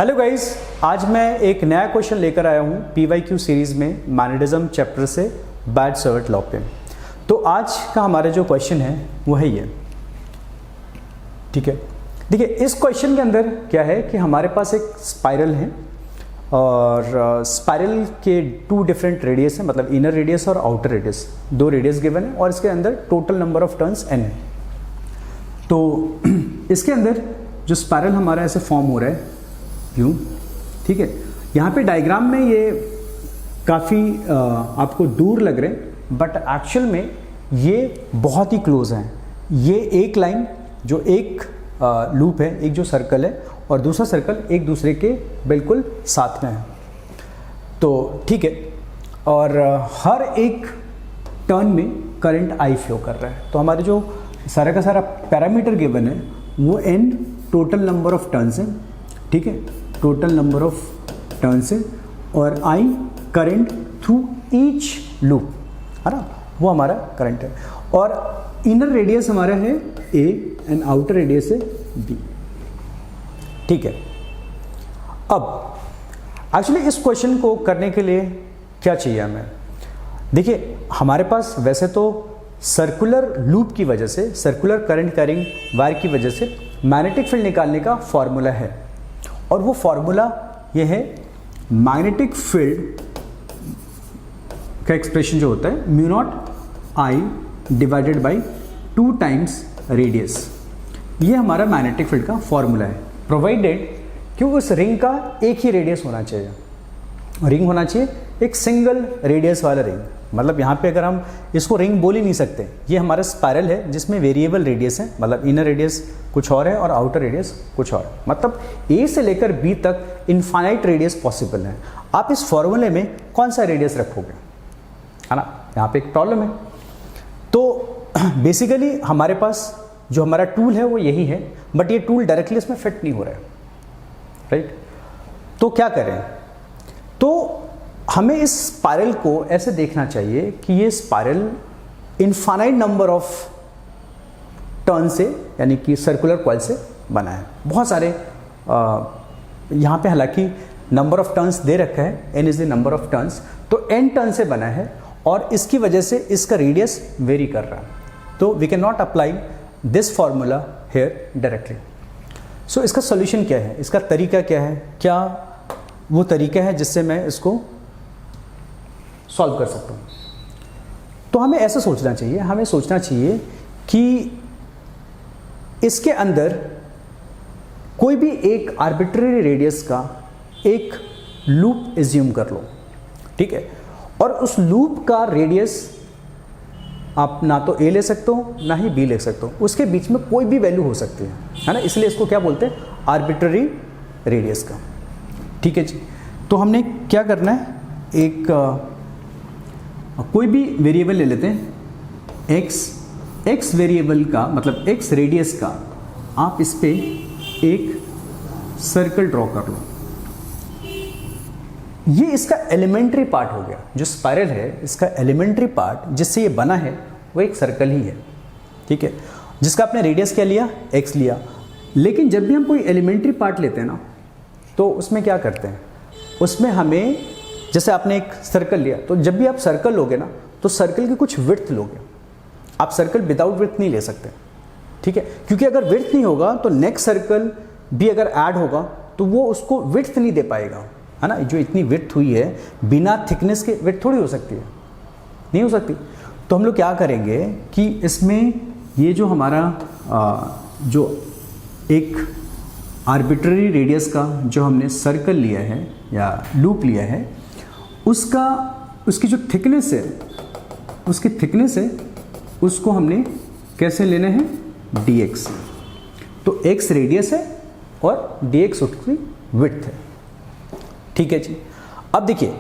Hello guys, आज मैं एक नया क्वेश्चन लेकर आया हूँ PYQ सीरीज में मैग्नेटिज्म चैप्टर से बैड सर्वेंट लॉ पे। तो आज का हमारा जो क्वेश्चन है वो है ये, ठीक है। देखिए, इस क्वेश्चन के अंदर क्या है कि हमारे पास एक स्पाइरल है और स्पाइरल के टू डिफरेंट रेडियस है, मतलब इनर रेडियस और आउटर रेडियस, दो रेडियस गिवन है और इसके अंदर total number of turns n है। तो इसके अंदर जो स्पाइरल हमारा ऐसे फॉर्म हो रहा है यूं, ठीक है। यहाँ पे डायग्राम में ये काफ़ी आपको दूर लग रहे हैं, बट एक्चुअल में ये बहुत ही क्लोज हैं। ये एक लाइन जो एक लूप है, एक जो सर्कल है और दूसरा सर्कल एक दूसरे के बिल्कुल साथ में है। तो ठीक है, और हर एक टर्न में करंट I फ्लो कर रहा है। तो हमारे जो सारा का सारा पैरामीटर गिवन है वो n total number of turns है, ठीक है, टोटल नंबर ऑफ टर्न्स है, और I current through each loop है ना, वो हमारा करंट है। और इनर रेडियस हमारा है A एंड आउटर रेडियस है B, ठीक है। अब एक्चुअली इस क्वेश्चन को करने के लिए क्या चाहिए हमें? देखिए, हमारे पास वैसे तो सर्कुलर लूप की वजह से, सर्कुलर करंट कैरिंग वायर की वजह से मैग्नेटिक फील्ड निकालने का फॉर्मूला है, और वो फॉर्मूला ये है मैग्नेटिक फील्ड का एक्सप्रेशन जो होता है mu naught I divided by 2 times radius. ये हमारा मैग्नेटिक फील्ड का फॉर्मूला है, प्रोवाइडेड कि उस रिंग का एक ही रेडियस होना चाहिए। रिंग होना चाहिए एक सिंगल रेडियस वाला रिंग, मतलब यहाँ पे अगर हम इसको रिंग बोल ही नहीं सकते, ये हमारा स्पाइरल है जिसमें वेरिएबल रेडियस है, मतलब इनर रेडियस कुछ और है और आउटर रेडियस कुछ और है, मतलब A से लेकर B तक इनफाइनाइट रेडियस पॉसिबल है। आप इस फॉर्मूले में कौन सा रेडियस रखोगे, है ना, यहाँ पे एक प्रॉब्लम है। तो बेसिकली हमारे पास जो हमारा टूल है वो यही है, बट ये टूल डायरेक्टली इसमें फिट नहीं हो रहा है, राइट। तो क्या करें? तो हमें इस स्पाइरल को ऐसे देखना चाहिए कि ये spiral infinite number of turn से, यानी कि सर्कुलर कॉइल से बना है। बहुत सारे यहाँ पे हालांकि नंबर ऑफ टर्न्स दे रखा है, n is the number of turns, तो n टर्न से बना है और इसकी वजह से इसका रेडियस वेरी कर रहा है। तो we can not apply this formula here directly. So इसका सोल्यूशन क्या है, इसका तरीका क्या है, क्या वो तरीका है जिससे मैं इसको सॉल्व कर सकता हूँ? तो हमें ऐसा सोचना चाहिए, हमें सोचना चाहिए कि इसके अंदर कोई भी एक आर्बिट्रेरी रेडियस का एक लूप एज्यूम कर लो, ठीक है, और उस लूप का रेडियस आप ना तो A ले सकते हो ना ही B ले सकते हो, उसके बीच में कोई भी वैल्यू हो सकती है ना, इसलिए इसको क्या बोलते हैं, आर्बिट्रेरी रेडियस का, ठीक है जी। तो हमने क्या करना है, एक कोई भी वेरिएबल ले लेते हैं, x वेरिएबल का मतलब x रेडियस का आप इस पे एक सर्कल ड्रॉ कर लो। ये इसका एलिमेंट्री पार्ट हो गया, जो स्पाइरल है इसका एलिमेंट्री पार्ट जिससे ये बना है वो एक सर्कल ही है, ठीक है, जिसका आपने रेडियस क्या लिया, x लिया। लेकिन जब भी हम कोई एलिमेंट्री पार्ट लेते हैं ना, तो उसमें क्या करते हैं, उसमें हमें, जैसे आपने एक सर्कल लिया, तो जब भी आप सर्कल लोगे ना तो सर्कल की कुछ विड्थ लोगे, आप सर्कल विदाउट विड्थ नहीं ले सकते, ठीक है, क्योंकि अगर विड्थ नहीं होगा तो नेक्स्ट सर्कल भी अगर ऐड होगा तो वो उसको विड्थ नहीं दे पाएगा, है ना। जो इतनी विड्थ हुई है बिना थिकनेस के विड्थ थोड़ी हो सकती है, नहीं हो सकती। तो हम लोग क्या करेंगे कि इसमें ये जो हमारा जो एक आर्बिट्रेरी रेडियस का जो हमने सर्कल लिया है या लूप लिया है, उसकी जो थिकनेस है, उसकी थिकनेस है, उसको हमने कैसे लेना है, dx। तो x रेडियस है और dx उसकी विड्थ है, ठीक है जी। अब देखिए,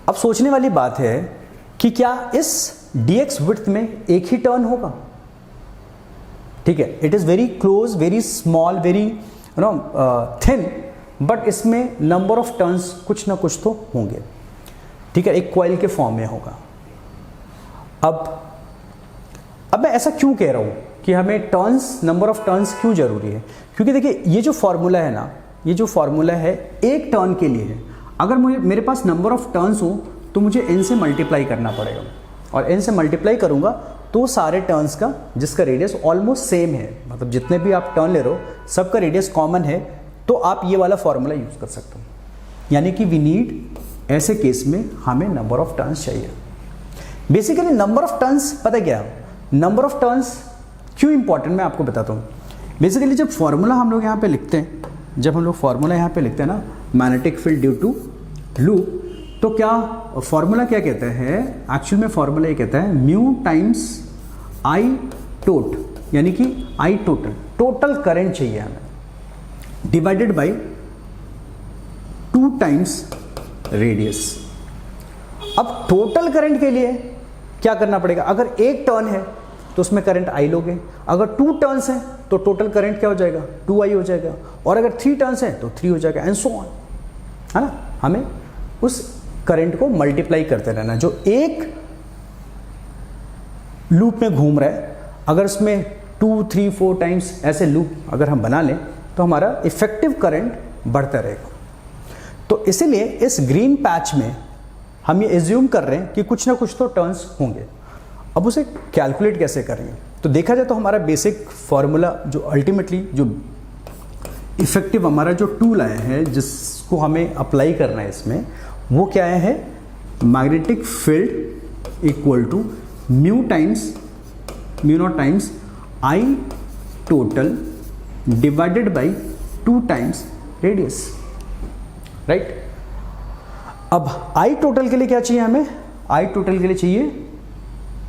अब सोचने वाली बात है कि क्या इस dx विड्थ में एक ही टर्न होगा, ठीक है, it is very close, very small, very thin, but इसमें नंबर ऑफ टर्न्स कुछ ना कुछ तो होंगे, ठीक है, एक कॉइल के फॉर्म में होगा। अब मैं ऐसा क्यों कह रहा हूं कि हमें टर्न्स, नंबर ऑफ टर्न्स क्यों जरूरी है? क्योंकि देखिए, ये जो फॉर्मूला है ना, ये जो फॉर्मूला है एक टर्न के लिए है। अगर मेरे पास नंबर ऑफ टर्न्स हो तो मुझे n से मल्टीप्लाई करना पड़ेगा, और n से मल्टीप्लाई करूँगा तो सारे टर्न्स का जिसका रेडियस ऑलमोस्ट सेम है, मतलब जितने भी आप टर्न ले रहे हो सबका रेडियस कॉमन है, तो आप ये वाला फॉर्मूला यूज़ कर सकते हो। यानी कि वी नीड, ऐसे केस में हमें नंबर ऑफ टर्न्स चाहिए। बेसिकली नंबर ऑफ टर्न्स पता क्या है, नंबर ऑफ टर्न्स क्यों इंपॉर्टेंट मैं आपको बताता हूँ। बेसिकली जब फॉर्मूला हम लोग यहाँ पे लिखते हैं, जब हम लोग फॉर्मूला यहाँ पे लिखते हैं ना, magnetic field due to loop, तो क्या फॉर्मूला क्या कहता है, एक्चुअल में फॉर्मूला ये कहता है म्यू टाइम्स आई टोट, यानी कि आई टोटल, टोटल करंट चाहिए हमें, डिवाइडेड बाय 2 टाइम्स रेडियस। अब टोटल करंट के लिए क्या करना पड़ेगा, अगर एक टर्न है तो उसमें करंट आई लोगे, अगर 2 टर्न्स हैं तो टोटल करंट क्या हो जाएगा, 2i हो जाएगा, और अगर 3 टर्न्स हैं तो 3 हो जाएगा, एंड सो ऑन, है ना। हमें उस करंट को मल्टीप्लाई करते रहना, जो एक लूप में घूम रहा है, अगर उसमें 2, 3, 4 टाइम्स ऐसे लूप अगर हम बना लें तो हमारा इफेक्टिव करंट बढ़ता रहेगा। तो इसीलिए इस ग्रीन पैच में हम ये एज्यूम कर रहे हैं कि कुछ ना कुछ तो टर्न्स होंगे। अब उसे कैलकुलेट कैसे करेंगे, तो देखा जाए तो हमारा बेसिक फॉर्मूला जो अल्टीमेटली जो इफेक्टिव हमारा जो टूल आया है जिसको हमें अप्लाई करना है इसमें, वो क्या है, magnetic field equal to mu naught times I total divided by 2 times radius, right. अब आई टोटल के लिए क्या चाहिए हमें, आई टोटल के लिए चाहिए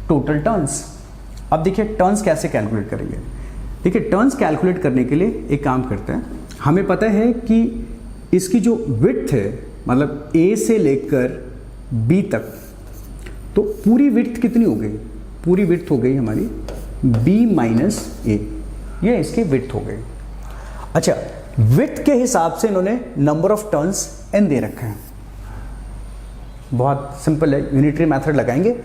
टोटल टर्न्स। अब देखिए टर्न्स कैसे कैलकुलेट करेंगे। देखिए टर्न्स कैलकुलेट करने के लिए एक काम करते हैं, हमें पता है कि इसकी जो विड्थ है, मतलब ए से लेकर बी तक, तो पूरी विड्थ कितनी हो गई, पूरी विड्थ हो गई हमारी बी माइनस ए, ये इसकी विड्थ हो गई। अच्छा, विड्थ के हिसाब से इन्होंने नंबर ऑफ टर्न्स एन दे रखा है, बहुत सिंपल है, यूनिटरी मेथड लगाएंगे,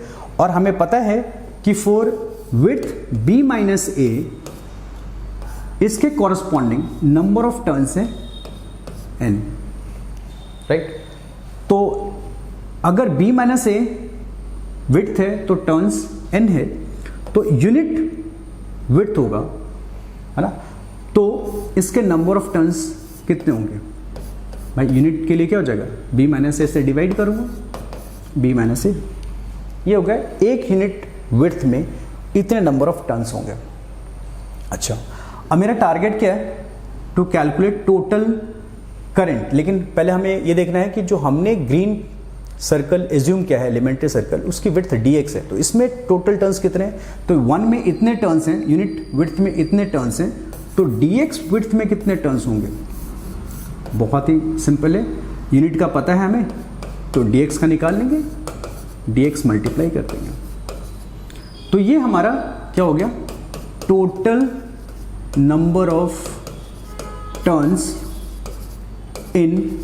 और हमें पता है कि फॉर विड्थ बी माइनस ए इसके कॉरस्पॉन्डिंग नंबर ऑफ टर्न्स है एन, राइट। तो अगर बी माइनस ए विड्थ है तो टर्न्स एन है, तो यूनिट विड्थ होगा, है ना, तो इसके नंबर ऑफ टर्न्स कितने होंगे भाई, यूनिट के लिए क्या हो जाएगा, बी माइनस ए से डिवाइड करूंगा, बी माइनस ए, ये हो गया एक यूनिट विड्थ में इतने नंबर ऑफ टर्न्स होंगे। अच्छा, अब मेरा टारगेट क्या है, टू कैलकुलेट टोटल करंट, लेकिन पहले हमें ये देखना है कि जो हमने ग्रीन सर्कल एज्यूम किया है, एलिमेंट्री सर्कल, उसकी विड्थ dx है, तो इसमें टोटल टर्न्स कितने हैं, तो 1 में इतने टर्न्स हैं, यूनिट विड्थ में इतने टर्न्स हैं, तो dx विड्थ में कितने टर्न्स होंगे, बहुत ही सिंपल है, यूनिट का पता है हमें, तो dx का निकाल लेंगे, dx मल्टीप्लाई कर देंगे, तो ये हमारा क्या हो गया, total number of turns in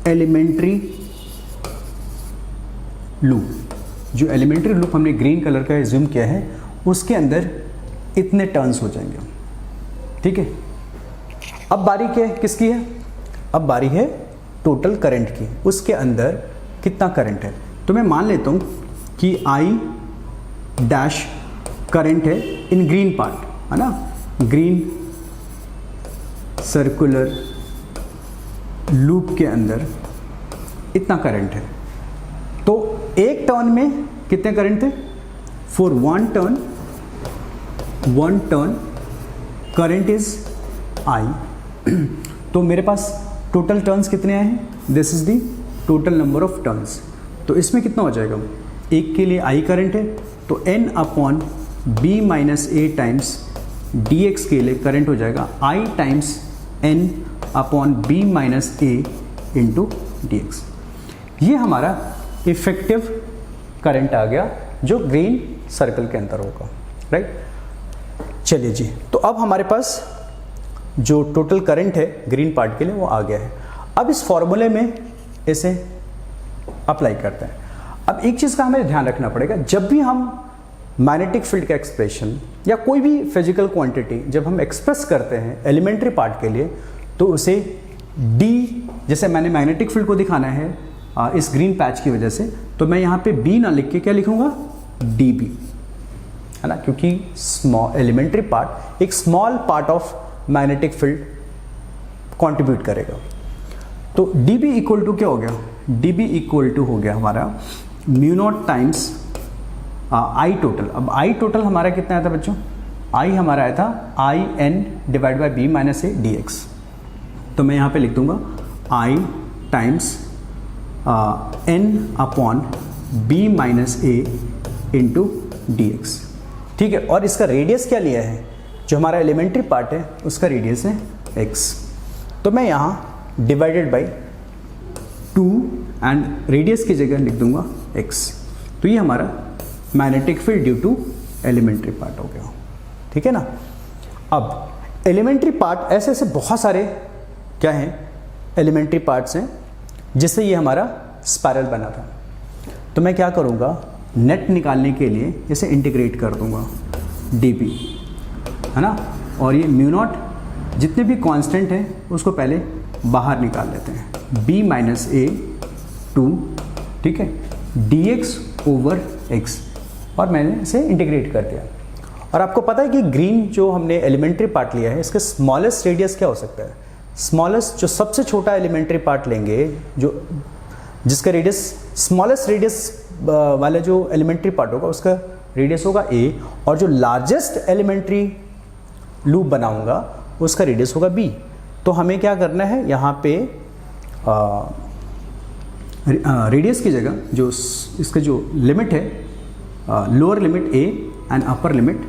elementary loop. जो एलिमेंट्री लूप हमने ग्रीन कलर का एज्यूम किया है उसके अंदर इतने टर्न्स हो जाएंगे, ठीक है। अब बारी क्या किसकी है, अब बारी है टोटल करंट की, उसके अंदर कितना करंट है, तो मैं मान लेता हूं कि आई डैश करंट है इन ग्रीन पार्ट, है ना, ग्रीन सर्कुलर लूप के अंदर इतना करंट है। तो एक टर्न में कितने करंट थे, for one turn current is I. तो मेरे पास टोटल टर्न्स कितने आए हैं, this is the total number of turns, तो इसमें कितना हो जाएगा, एक के लिए आई करंट है, तो n upon B minus A times D X के लिए करंट हो जाएगा I times n upon B minus A into D X. ये हमारा इफेक्टिव करंट आ गया जो ग्रीन सर्कल के अंदर होगा, राइट। चलिए जी, तो अब हमारे पास जो टोटल करंट है ग्रीन पार्ट के लिए वो आ गया है। अब इस फॉर्मूले में इसे अप्लाई करते हैं। अब एक चीज़ का हमें ध्यान रखना पड़ेगा, जब भी हम मैग्नेटिक फील्ड का एक्सप्रेशन या कोई भी फिजिकल क्वांटिटी जब हम एक्सप्रेस करते हैं एलिमेंट्री पार्ट के लिए, तो उसे डी, जैसे मैंने मैग्नेटिक फील्ड को दिखाना है इस ग्रीन पैच की वजह से, तो मैं यहाँ पे बी ना लिख के क्या लिखूँगा, डी बी, है ना, क्योंकि स्मॉल एलिमेंट्री पार्ट एक small part of magnetic field contribute करेगा। तो डी बी इक्वल टू क्या हो गया, डी बी इक्वल टू हो गया हमारा mu naught times I total. अब आई टोटल हमारा कितना आया था बच्चों, आई हमारा आया था I N divide by B minus A D X. तो मैं यहाँ पे लिख दूंगा I times N upon B minus A into D X, ठीक है। और इसका रेडियस क्या लिया है, जो हमारा एलिमेंट्री पार्ट है उसका रेडियस है एक्स। तो मैं यहाँ डिवाइडेड बाई 2 एंड रेडियस की जगह लिख दूंगा एक्स। तो ये हमारा magnetic field due to elementary part हो गया, ठीक है ना। अब एलिमेंट्री पार्ट ऐसे ऐसे बहुत सारे क्या हैं, एलिमेंट्री पार्ट्स हैं जिससे ये हमारा स्पाइरल बना था। तो मैं क्या करूँगा, नेट निकालने के लिए इसे इंटीग्रेट कर दूंगा डी बी, है ना, और ये म्यू नॉट जितने भी कांस्टेंट हैं उसको पहले बाहर निकाल लेते हैं, बी माइनस ए 2, ठीक है, डी एक्स ओवर एक्स, और मैंने इसे इंटीग्रेट कर दिया। और आपको पता है कि ग्रीन जो हमने एलिमेंट्री पार्ट लिया है इसका स्मॉलेस्ट रेडियस क्या हो सकता है, स्मॉलेस्ट जो सबसे छोटा एलिमेंट्री पार्ट लेंगे जो जिसका रेडियस स्मॉलेस्ट रेडियस वाला जो एलिमेंट्री पार्ट होगा उसका रेडियस होगा ए, और जो लार्जेस्ट एलिमेंट्री लूप बनाऊंगा उसका रेडियस होगा बी। तो हमें क्या करना है, यहाँ पे रेडियस की जगह जो इसका जो लिमिट है, lower limit A and upper limit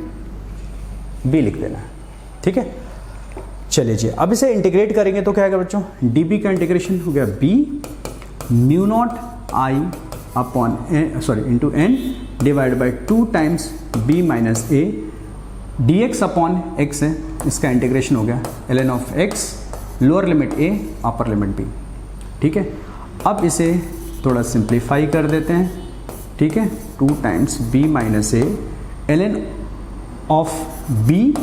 B लिख देना है, ठीक है। चलिए जी, अब इसे इंटीग्रेट करेंगे तो क्या आएगा बच्चों, डी बी का इंटीग्रेशन हो गया B mu not I upon into N divide by 2 times B minus A D X upon X है, इसका इंटीग्रेशन हो गया L N of X, lower limit A upper limit B, ठीक है। अब इसे थोड़ा सिंप्लीफाई कर देते हैं, ठीक है, 2 times B minus A L N of B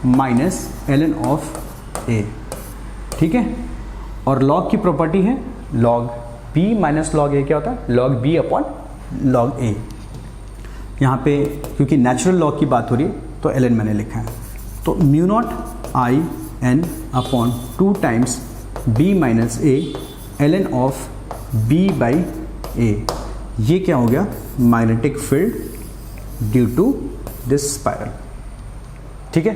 minus L N of A, ठीक है। और लॉग की प्रॉपर्टी है log B minus log A क्या होता है, log B upon log A. यहाँ पे क्योंकि नेचुरल लॉग की बात हो रही है तो एल एन मैंने लिखा है। तो mu not I N upon 2 times B minus A L N of B by A, ये क्या हो गया, magnetic field due to this spiral, ठीक है।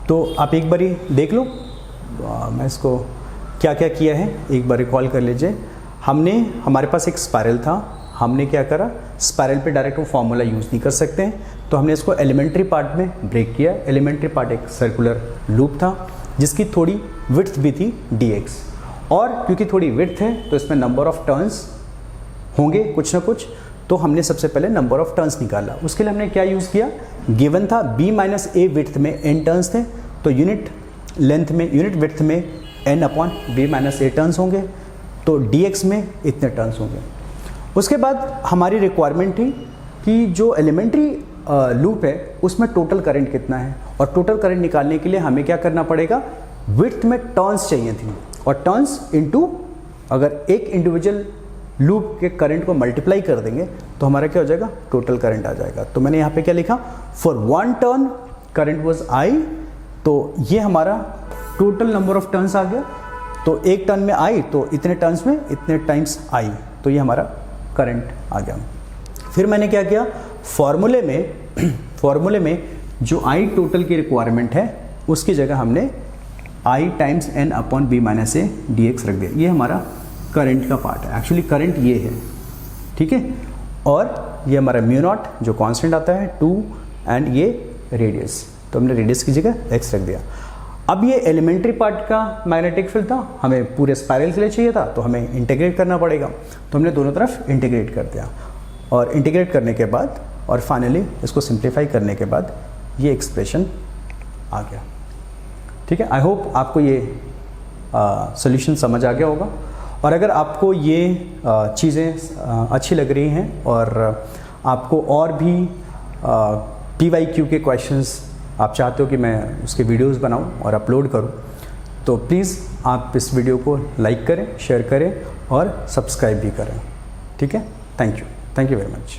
तो आप एक बारी देख लो, मैं इसको क्या क्या किया है एक बार रिकॉल कर लीजिए। हमारे पास एक स्पाइरल था, हमने क्या करा, स्पाइरल पे डायरेक्ट वो फॉर्मूला यूज़ नहीं कर सकते हैं, तो हमने इसको एलिमेंट्री पार्ट में ब्रेक किया। एलिमेंट्री पार्ट एक सर्कुलर लूप था जिसकी थोड़ी विड्थ भी थी dx, और क्योंकि थोड़ी विड्थ है तो इसमें नंबर ऑफ टर्न्स होंगे कुछ ना कुछ, तो हमने सबसे पहले नंबर ऑफ टर्न्स निकाला। उसके लिए हमने क्या यूज़ किया, गिवन था b माइनस ए विड्थ में n टर्न्स थे, तो यूनिट लेंथ में यूनिट विड्थ में n अपॉन बी माइनस ए टर्न्स होंगे, तो dx में इतने टर्न्स होंगे। उसके बाद हमारी रिक्वायरमेंट थी कि जो एलिमेंट्री लूप है उसमें टोटल करंट कितना है, और टोटल करंट निकालने के लिए हमें क्या करना पड़ेगा, विड्थ में टर्न्स चाहिए थी, और टर्न्स इनटू अगर एक इंडिविजुअल लूप के करंट को मल्टीप्लाई कर देंगे तो हमारा क्या हो जाएगा, टोटल करंट आ जाएगा। तो मैंने यहाँ पे क्या लिखा, for 1 turn current was I, तो ये हमारा टोटल नंबर ऑफ टर्न्स आ गया। तो एक टर्न में आई तो इतने टर्न्स में इतने टाइम्स आई, तो ये हमारा करंट आ गया। फिर मैंने क्या किया, फॉर्मूले में जो आई टोटल की रिक्वायरमेंट है उसकी जगह हमने I times N upon B minus A D X रख दिया। ये हमारा करंट का पार्ट है, एक्चुअली करंट ये है, ठीक है। और ये हमारा म्यू नॉट जो कांस्टेंट आता है 2 एंड ये रेडियस, तो हमने रेडियस की जगह एक्स रख दिया। अब ये एलिमेंट्री पार्ट का मैग्नेटिक फील्ड था, हमें पूरे स्पाइरल के लिए चाहिए था, तो हमें इंटीग्रेट करना पड़ेगा, तो हमने दोनों तरफ इंटीग्रेट कर दिया। और इंटीग्रेट करने के बाद और फाइनली इसको सिंप्लीफाई करने के बाद ये एक्सप्रेशन आ गया, ठीक है। आई होप आपको ये सॉल्यूशन समझ आ गया होगा। और अगर आपको ये चीज़ें अच्छी लग रही हैं और आपको और भी PYQ के क्वेश्चंस आप चाहते हो कि मैं उसके वीडियोस बनाऊं और अपलोड करूं, तो प्लीज़ आप इस वीडियो को लाइक करें, शेयर करें और सब्सक्राइब भी करें। ठीक है, थैंक यू वेरी मच।